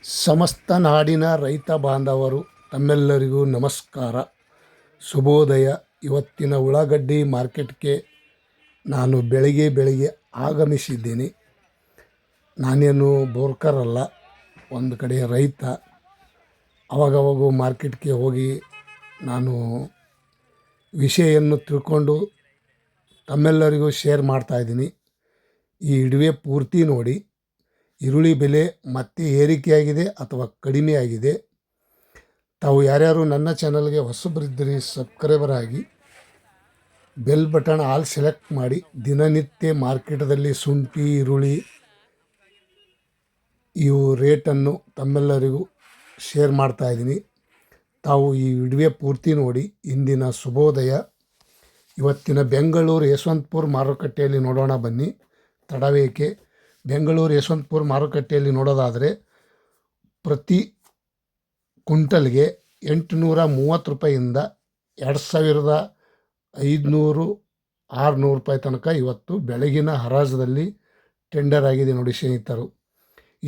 ಸಮಸ್ತ ನಾಡಿನ ರೈತ ಬಾಂಧವರು ತಮ್ಮೆಲ್ಲರಿಗೂ ನಮಸ್ಕಾರ, ಶುಭೋದಯ. ಇವತ್ತಿನ ಉಳ್ಳಾಗಡ್ಡಿ ಮಾರ್ಕೆಟ್ಗೆ ನಾನು ಬೆಳಿಗ್ಗೆ ಆಗಮಿಸಿದ್ದೀನಿ. ನಾನೇನು ಬೋರ್ಕರ್ ಅಲ್ಲ, ಒಂದು ಕಡೆ ರೈತ. ಅವಾಗವಾಗ ಮಾರ್ಕೆಟ್ಗೆ ಹೋಗಿ ನಾನು ವಿಷಯನ್ನು ತಿಳ್ಕೊಂಡು ತಮ್ಮೆಲ್ಲರಿಗೂ ಶೇರ್ ಮಾಡ್ತಾಯಿದ್ದೀನಿ. ಈ ವಿಡಿಯೋ ಪೂರ್ತಿ ನೋಡಿ. ಈರುಳ್ಳಿ ಬೆಲೆ ಮತ್ತೆ ಏರಿಕೆಯಾಗಿದೆ ಅಥವಾ ಕಡಿಮೆ ಆಗಿದೆ? ತಾವು ಯಾರ್ಯಾರು ನನ್ನ ಚಾನಲ್ಗೆ ಹೊಸಬರಿದ್ದರೆ ಸಬ್ಸ್ಕ್ರೈಬರ್ ಆಗಿ ಬೆಲ್ ಬಟನ್ ಆಲ್ ಸೆಲೆಕ್ಟ್ ಮಾಡಿ. ದಿನನಿತ್ಯ ಮಾರ್ಕೆಟದಲ್ಲಿ ಶುಂಠಿ, ಈರುಳ್ಳಿ ಇವು ರೇಟನ್ನು ತಮ್ಮೆಲ್ಲರಿಗೂ ಶೇರ್ ಮಾಡ್ತಾಯಿದ್ದೀನಿ. ತಾವು ಈ ವಿಡಿಯೋ ಪೂರ್ತಿ ನೋಡಿ. ಇಂದಿನ ಶುಭೋದಯ. ಇವತ್ತಿನ ಬೆಂಗಳೂರು ಯಶವಂತಪುರ ಮಾರುಕಟ್ಟೆಯಲ್ಲಿ ನೋಡೋಣ ಬನ್ನಿ. ತಡವೇಕೆ. ಬೆಂಗಳೂರು ಯಶವಂತಪುರ ಮಾರುಕಟ್ಟೆಯಲ್ಲಿ ನೋಡೋದಾದರೆ ಪ್ರತಿ ಕ್ವಿಂಟಲ್ಗೆ 830 ರೂಪಾಯಿಯಿಂದ 2500 600 ರೂಪಾಯಿ ತನಕ ಇವತ್ತು ಬೆಳಗಿನ ಹರಾಜದಲ್ಲಿ ಟೆಂಡರ್ ಆಗಿದೆ ನೋಡಿ ಸ್ನೇಹಿತರು.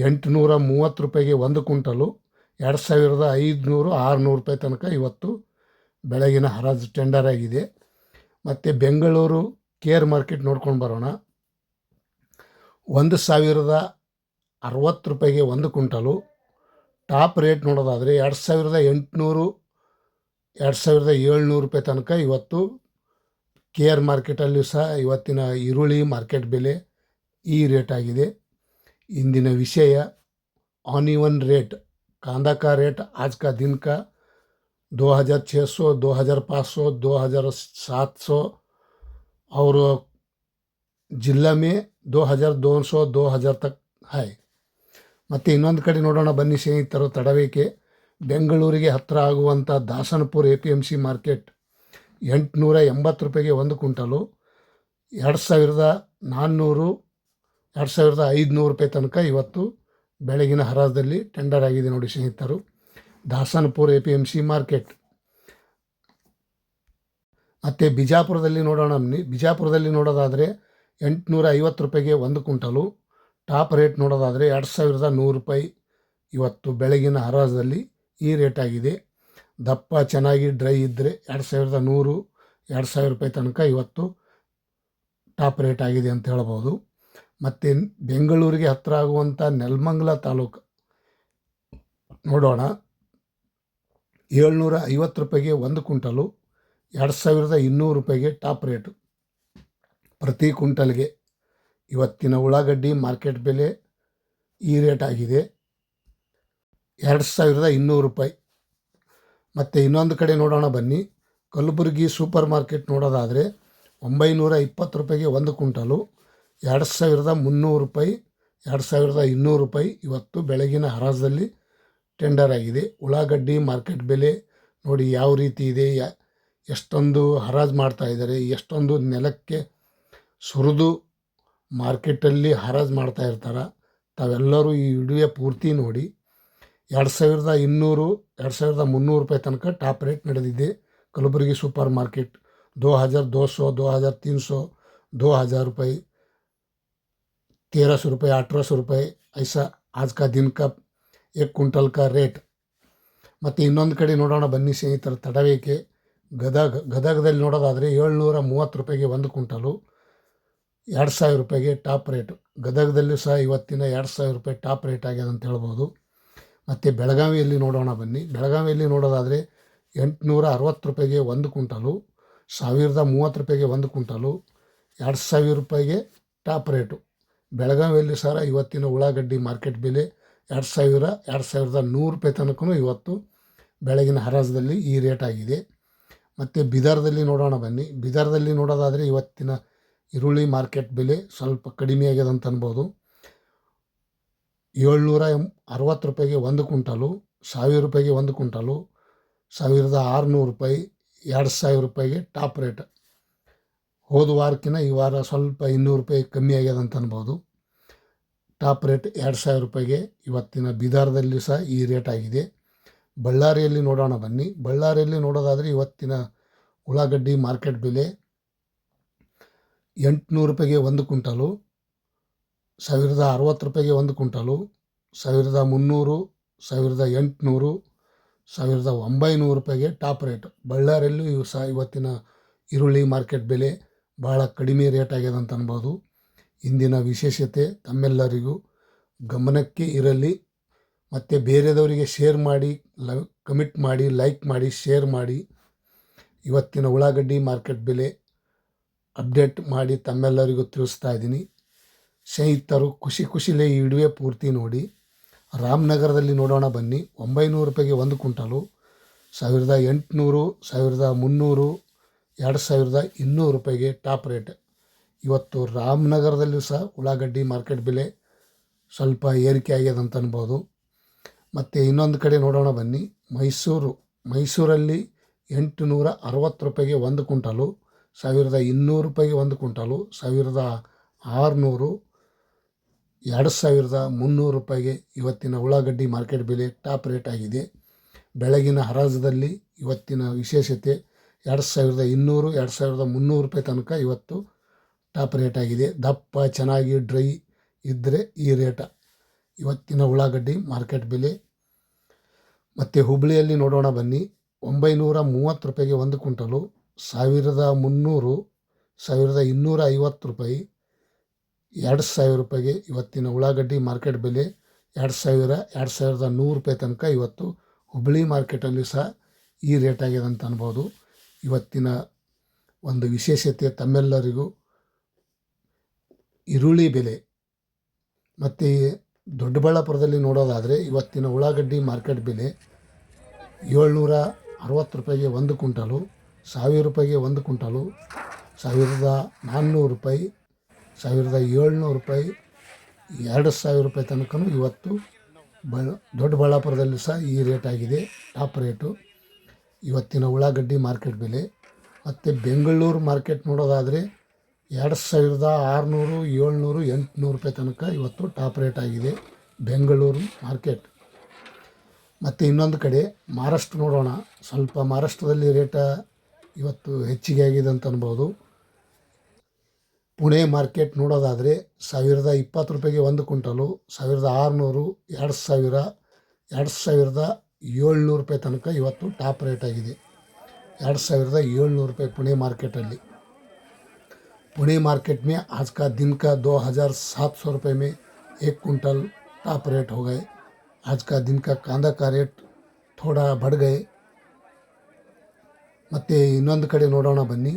830 ರೂಪಾಯಿಗೆ ಒಂದು ಕ್ವಿಂಟಲು, 2500 600 ರೂಪಾಯಿ ತನಕ ಇವತ್ತು ಬೆಳಗಿನ ಹರಾಜು ಟೆಂಡರ್ ಆಗಿದೆ. ಮತ್ತು ಬೆಂಗಳೂರು ಕೇರ್ ಮಾರ್ಕೆಟ್ ನೋಡ್ಕೊಂಡು ಬರೋಣ. 1060 ರೂಪಾಯಿಗೆ ಒಂದು ಕ್ವಿಂಟಲು. ಟಾಪ್ ರೇಟ್ ನೋಡೋದಾದರೆ 2800 2700 ರೂಪಾಯಿ ತನಕ ಇವತ್ತು ಕೇರ್ ಮಾರ್ಕೆಟಲ್ಲಿ ಸಹ ಇವತ್ತಿನ ಈರುಳ್ಳಿ ಮಾರ್ಕೆಟ್ ಬೆಲೆ ಈ ರೇಟ್ ಆಗಿದೆ. ಇಂದಿನ ವಿಷಯ ऑनियन रेट, कांदा का रेट आज का दिन का 2600, 2500, 2700 और ಜಿಲ್ಲಾ ಮೇ 2200 2000 ತಕ್ ಹೈ. ಮತ್ತು ಇನ್ನೊಂದು ಕಡೆ ನೋಡೋಣ ಬನ್ನಿ ಸ್ನೇಹಿತರು, ತಡವೇಕೆ. ಬೆಂಗಳೂರಿಗೆ ಹತ್ತಿರ ಆಗುವಂಥ ದಾಸನಪುರ APMC ಮಾರ್ಕೆಟ್ 880 ರೂಪಾಯಿಗೆ ಒಂದು ಕ್ವಿಂಟಲು, 2400 2500 ರೂಪಾಯಿ ತನಕ ಇವತ್ತು ಬೆಳಗಿನ ಹರಾಜದಲ್ಲಿ ಟೆಂಡರ್ ಆಗಿದೆ ನೋಡಿ ಸ್ನೇಹಿತರು, ದಾಸನಪುರ APMC ಮಾರ್ಕೆಟ್. ಮತ್ತು ಬಿಜಾಪುರದಲ್ಲಿ ನೋಡೋಣ ಬನ್ನಿ. ಬಿಜಾಪುರದಲ್ಲಿ ನೋಡೋದಾದರೆ 850 ರೂಪಾಯಿಗೆ ಒಂದು ಕ್ವಿಂಟಲು. ಟಾಪ್ ರೇಟ್ ನೋಡೋದಾದರೆ 2100 ರೂಪಾಯಿ ಇವತ್ತು ಬೆಳಗಿನ ಹರಾಜದಲ್ಲಿ ಈ ರೇಟ್ ಆಗಿದೆ. ದಪ್ಪ ಚೆನ್ನಾಗಿ ಡ್ರೈ ಇದ್ದರೆ 2100 2000 ರೂಪಾಯಿ ತನಕ ಇವತ್ತು ಟಾಪ್ ರೇಟ್ ಆಗಿದೆ ಅಂತ ಹೇಳ್ಬೋದು. ಮತ್ತು ಬೆಂಗಳೂರಿಗೆ ಹತ್ತಿರ ಆಗುವಂಥ ನೆಲಮಂಗಲ ತಾಲೂಕು ನೋಡೋಣ. 750 ರೂಪಾಯಿಗೆ ಒಂದು ಕ್ವಿಂಟಲು, 2200 ರೂಪಾಯಿಗೆ ಟಾಪ್ ರೇಟು ಪ್ರತಿ ಕ್ವಿಂಟಲ್ಗೆ. ಇವತ್ತಿನ ಉಳ್ಳಾಗಡ್ಡಿ ಮಾರ್ಕೆಟ್ ಬೆಲೆ ಈ ರೇಟ್ ಆಗಿದೆ, 2200 ರೂಪಾಯಿ. ಮತ್ತು ಇನ್ನೊಂದು ಕಡೆ ನೋಡೋಣ ಬನ್ನಿ. ಕಲಬುರಗಿ ಸೂಪರ್ ಮಾರ್ಕೆಟ್ ನೋಡೋದಾದರೆ 920 ರೂಪಾಯಿಗೆ ಒಂದು ಕ್ವಿಂಟಲು, 2300 ರೂಪಾಯಿ 2200 ರೂಪಾಯಿ ಇವತ್ತು ಬೆಳಗಿನ ಹರಾಜದಲ್ಲಿ ಟೆಂಡರ್ ಆಗಿದೆ. ಉಳ್ಳಾಗಡ್ಡಿ ಮಾರ್ಕೆಟ್ ಬೆಲೆ ನೋಡಿ ಯಾವ ರೀತಿ ಇದೆ, ಎಷ್ಟೊಂದು ಹರಾಜು ಮಾಡ್ತಾ ಇದ್ದಾರೆ, ಎಷ್ಟೊಂದು ನೆಲಕ್ಕೆ ಸುರಿದು ಮಾರ್ಕೆಟಲ್ಲಿ ಹರಾಜು ಮಾಡ್ತಾ ಇರ್ತಾರೆ. ತಾವೆಲ್ಲರೂ ಈ ವಿಡಿಯೋ ಪೂರ್ತಿ ನೋಡಿ. 2200 2300 ರೂಪಾಯಿ ತನಕ ಟಾಪ್ ರೇಟ್ ನಡೆದಿದೆ ಕಲಬುರಗಿ ಸೂಪರ್ ಮಾರ್ಕೆಟ್. 2200 2300 2000 ರೂಪಾಯಿ 1300 ರೂಪಾಯಿ 1800 ರೂಪಾಯಿ ಐಸಾ आज का दिन का एक क्विंटल का ರೇಟ್. ಮತ್ತು ಇನ್ನೊಂದು ಕಡೆ ನೋಡೋಣ ಬನ್ನಿ ಸ್ನೇಹಿತರು, ತಡವೇಕೆ. ಗದಗದಲ್ಲಿ ನೋಡೋದಾದರೆ 730 ರೂಪಾಯಿಗೆ ಒಂದು ಕ್ವಿಂಟಲು, 2000 ರೂಪಾಯಿಗೆ ಟಾಪ್ ರೇಟು. ಗದಗದಲ್ಲಿ ಸಹ ಇವತ್ತಿನ 2000 ರೂಪಾಯಿ ಟಾಪ್ ರೇಟ್ ಆಗ್ಯದ ಅಂತ ಹೇಳ್ಬೋದು. ಮತ್ತು ಬೆಳಗಾವಿಯಲ್ಲಿ ನೋಡೋಣ ಬನ್ನಿ. ಬೆಳಗಾವಿಯಲ್ಲಿ ನೋಡೋದಾದರೆ 860 ರೂಪಾಯಿಗೆ ಒಂದು ಕ್ವಿಂಟಲು, 1030 ರೂಪಾಯಿಗೆ ಒಂದು ಕ್ವಿಂಟಲು, 2000 ರೂಪಾಯಿಗೆ ಟಾಪ್ ರೇಟು. ಬೆಳಗಾವಿಯಲ್ಲಿ ಸಹ ಇವತ್ತಿನ ಉಳ್ಳಾಗಡ್ಡಿ ಮಾರ್ಕೆಟ್ ಬೆಲೆ 2000 2100 ರೂಪಾಯಿ ತನಕ ಇವತ್ತು ಬೆಳಗಿನ ಹರಾಜದಲ್ಲಿ ಈ ರೇಟ್ ಆಗಿದೆ. ಮತ್ತು ಬೀದರ್ದಲ್ಲಿ ನೋಡೋಣ ಬನ್ನಿ. ಬೀದರ್ದಲ್ಲಿ ನೋಡೋದಾದರೆ ಇವತ್ತಿನ ಈರುಳ್ಳಿ ಮಾರ್ಕೆಟ್ ಬೆಲೆ ಸ್ವಲ್ಪ ಕಡಿಮೆ ಆಗ್ಯದ ಅಂತ ಅನ್ಬೋದು. 760 ರೂಪಾಯಿಗೆ ಒಂದು ಕ್ವಿಂಟಲು, 1000 ರೂಪಾಯಿಗೆ ಒಂದು ಕ್ವಿಂಟಲು, 1600 ರೂಪಾಯಿ 2000 ರೂಪಾಯಿಗೆ ಟಾಪ್ ರೇಟ್. ಹೋದ ವಾರಕ್ಕಿಂತ ಈ ವಾರ ಸ್ವಲ್ಪ 200 ರೂಪಾಯಿ ಕಮ್ಮಿ ಆಗ್ಯದ ಅಂತ ಅನ್ಬೋದು. ಟಾಪ್ ರೇಟ್ 2000 ರೂಪಾಯಿಗೆ ಇವತ್ತಿನ ಬೀದರ್ದಲ್ಲಿ ಸಹ ಈ ರೇಟ್ ಆಗಿದೆ. ಬಳ್ಳಾರಿಯಲ್ಲಿ ನೋಡೋಣ ಬನ್ನಿ. ಬಳ್ಳಾರಿಯಲ್ಲಿ ನೋಡೋದಾದರೆ ಇವತ್ತಿನ ಉಳ್ಳಾಗಡ್ಡಿ ಮಾರ್ಕೆಟ್ ಬೆಲೆ 800 ರೂಪಾಯಿಗೆ ಒಂದು ಕ್ವಿಂಟಲು, 1060 ರೂಪಾಯಿಗೆ ಒಂದು ಕ್ವಿಂಟಲು, 1300 1800, 1900 ರೂಪಾಯಿಗೆ ಟಾಪ್ ರೇಟ್. ಬಳ್ಳಾರಿಯಲ್ಲೂ ಇವು ಸಹ ಇವತ್ತಿನ ಈರುಳ್ಳಿ ಮಾರ್ಕೆಟ್ ಬೆಲೆ ಭಾಳ ಕಡಿಮೆ ರೇಟ್ ಆಗ್ಯದ ಅಂತ ಅನ್ಬೋದು. ಇಂದಿನ ವಿಶೇಷತೆ ತಮ್ಮೆಲ್ಲರಿಗೂ ಗಮನಕ್ಕೆ ಇರಲಿ. ಮತ್ತು ಬೇರೆದವರಿಗೆ ಶೇರ್ ಮಾಡಿ, ಕಮೆಂಟ್ ಮಾಡಿ, ಲೈಕ್ ಮಾಡಿ, ಶೇರ್ ಮಾಡಿ. ಇವತ್ತಿನ ಉಳ್ಳಾಗಡ್ಡಿ ಮಾರ್ಕೆಟ್ ಬೆಲೆ ಅಪ್ಡೇಟ್ ಮಾಡಿ ತಮ್ಮೆಲ್ಲರಿಗೂ ತಿಳಿಸ್ತಾ ಇದ್ದೀನಿ. ಸ್ನೇಹಿತರು ಖುಷಿಲೇ ಈ ವಿಡಿಯೋ ಪೂರ್ತಿ ನೋಡಿ. ರಾಮನಗರದಲ್ಲಿ ನೋಡೋಣ ಬನ್ನಿ. 900 ರೂಪಾಯಿಗೆ 1 ಕ್ವಿಂಟಲು, 1800, 1300, 2200 ರೂಪಾಯಿಗೆ ಟಾಪ್ ರೇಟ್. ಇವತ್ತು ರಾಮನಗರದಲ್ಲೂ ಸಹ ಉಳ್ಳಾಗಡ್ಡಿ ಮಾರ್ಕೆಟ್ ಬೆಲೆ ಸ್ವಲ್ಪ ಏರಿಕೆ ಆಗ್ಯದ ಅಂತ ಅನ್ಬೋದು. ಮತ್ತು ಇನ್ನೊಂದು ಕಡೆ ನೋಡೋಣ ಬನ್ನಿ. ಮೈಸೂರಲ್ಲಿ 860 ರೂಪಾಯಿಗೆ 1 ಕ್ವಿಂಟಲು, 1200 ರೂಪಾಯಿಗೆ 1 ಕ್ವಿಂಟಲು, 1600, 2300 ರೂಪಾಯಿಗೆ ಇವತ್ತಿನ ಉಳ್ಳಾಗಡ್ಡಿ ಮಾರ್ಕೆಟ್ ಬೆಲೆ ಟಾಪ್ ರೇಟ್ ಆಗಿದೆ. ಬೆಳಗಿನ ಹರಾಜದಲ್ಲಿ ಇವತ್ತಿನ ವಿಶೇಷತೆ 2200, 2300 ರೂಪಾಯಿ ತನಕ ಇವತ್ತು ಟಾಪ್ ರೇಟ್ ಆಗಿದೆ. ದಪ್ಪ ಚೆನ್ನಾಗಿ ಡ್ರೈ ಇದ್ದರೆ ಈ ರೇಟ ಇವತ್ತಿನ ಉಳ್ಳಾಗಡ್ಡಿ ಮಾರ್ಕೆಟ್ ಬೆಲೆ. ಮತ್ತು ಹುಬ್ಬಳ್ಳಿಯಲ್ಲಿ ನೋಡೋಣ ಬನ್ನಿ. 930 ರೂಪಾಯಿಗೆ 1 ಕ್ವಿಂಟಲು, 1300, 1250 ರೂಪಾಯಿ, 2000 ರೂಪಾಯಿಗೆ ಇವತ್ತಿನ ಉಳ್ಳಾಗಡ್ಡಿ ಮಾರ್ಕೆಟ್ ಬೆಲೆ. 2000, 2100 ರೂಪಾಯಿ ತನಕ ಇವತ್ತು ಹುಬ್ಬಳ್ಳಿ ಮಾರ್ಕೆಟಲ್ಲಿ ಸಹ ಈ ರೇಟ್ ಆಗಿದೆ ಅಂತ ಅನ್ಬೋದು. ಇವತ್ತಿನ ಒಂದು ವಿಶೇಷತೆ ತಮ್ಮೆಲ್ಲರಿಗೂ ಈರುಳ್ಳಿ ಬೆಲೆ. ಮತ್ತು ದೊಡ್ಡಬಳ್ಳಾಪುರದಲ್ಲಿ ನೋಡೋದಾದರೆ ಇವತ್ತಿನ ಉಳ್ಳಾಗಡ್ಡಿ ಮಾರ್ಕೆಟ್ ಬೆಲೆ 760 ರೂಪಾಯಿಗೆ 1 ಕ್ವಿಂಟಲು, 1000 ರೂಪಾಯಿಗೆ 1 ಕ್ವಿಂಟಲು, 1400 ರೂಪಾಯಿ, 1700 ರೂಪಾಯಿ, 2000 ರೂಪಾಯಿ ತನಕ ಇವತ್ತು ದೊಡ್ಡಬಳ್ಳಾಪುರದಲ್ಲಿ ಸಹ ಈ ರೇಟ್ ಆಗಿದೆ, ಟಾಪ್ ರೇಟು ಇವತ್ತಿನ ಉಳ್ಳಾಗಡ್ಡಿ ಮಾರ್ಕೆಟ್ ಬೆಲೆ. ಮತ್ತು ಬೆಂಗಳೂರು ಮಾರ್ಕೆಟ್ ನೋಡೋದಾದರೆ 2600, 700, 800 ರೂಪಾಯಿ ತನಕ ಇವತ್ತು ಟಾಪ್ ರೇಟ್ ಆಗಿದೆ ಬೆಂಗಳೂರು ಮಾರ್ಕೆಟ್. ಮತ್ತು ಇನ್ನೊಂದು ಕಡೆ ಮಹಾರಾಷ್ಟ್ರ ನೋಡೋಣ. ಸ್ವಲ್ಪ ಮಹಾರಾಷ್ಟ್ರದಲ್ಲಿ ರೇಟ ಇವತ್ತು ಹೆಚ್ಚಿಗೆ ಆಗಿದೆ ಅಂತ ಅನ್ಬೋದು. ಪುಣೆ ಮಾರ್ಕೆಟ್ ನೋಡೋದಾದರೆ 1020 ರೂಪಾಯಿಗೆ 1 ಕ್ವಿಂಟಲು, 1600, 2000, 2700 ರೂಪಾಯಿ ತನಕ ಇವತ್ತು ಟಾಪ್ ರೇಟ್ ಆಗಿದೆ. 2700 ರೂಪಾಯಿ पुणे मार्केटಲ್ಲಿ. पुणे मार्केट में आज का दिन का 2700 रुपये में 1 क्विंटल टॉप रेट हो गए. आज का दिन का कांदा का रेट थोड़ा बढ़ गए. ಮತ್ತು ಇನ್ನೊಂದು ಕಡೆ ನೋಡೋಣ ಬನ್ನಿ.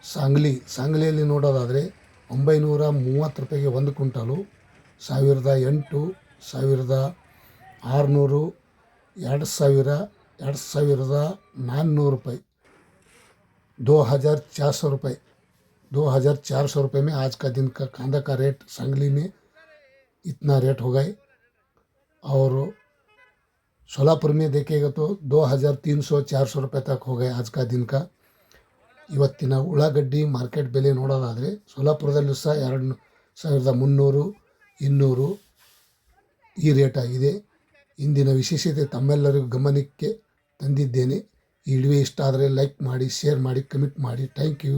ಸಾಂಗ್ಲಿಯಲ್ಲಿ ನೋಡೋದಾದರೆ 930 ರೂಪಾಯಿಗೆ 1 ಕ್ವಿಂಟಲು, 1800, 1600, 2000, 2400 रुपये, 2400 रुपये, 2400 रुपये में आज का दिन का कांदा का रेट सांगली में इतना रेट हो गए. और सोलापुर में देखेगा तो 2300-400 रुपये तक हो गए आज का दिन का. ಇವತ್ತಿನ ಉಳ್ಳಾಗಡ್ಡಿ ಮಾರ್ಕೆಟ್ ಬೆಲೆ ನೋಡೋದಾದರೆ ಸೋಲಾಪುರದಲ್ಲೂ ಸಹ 2300, 200 ಈ ರೇಟ್ ಆಗಿದೆ. ಇಂದಿನ ವಿಶೇಷತೆ ತಮ್ಮೆಲ್ಲರಿಗೂ ಗಮನಕ್ಕೆ ತಂದಿದ್ದೇನೆ. ಈ ವಿಡಿಯೋ ಇಷ್ಟ ಆದರೆ ಲೈಕ್ ಮಾಡಿ, ಶೇರ್ ಮಾಡಿ, ಕಮೆಂಟ್ ಮಾಡಿ. Thank you.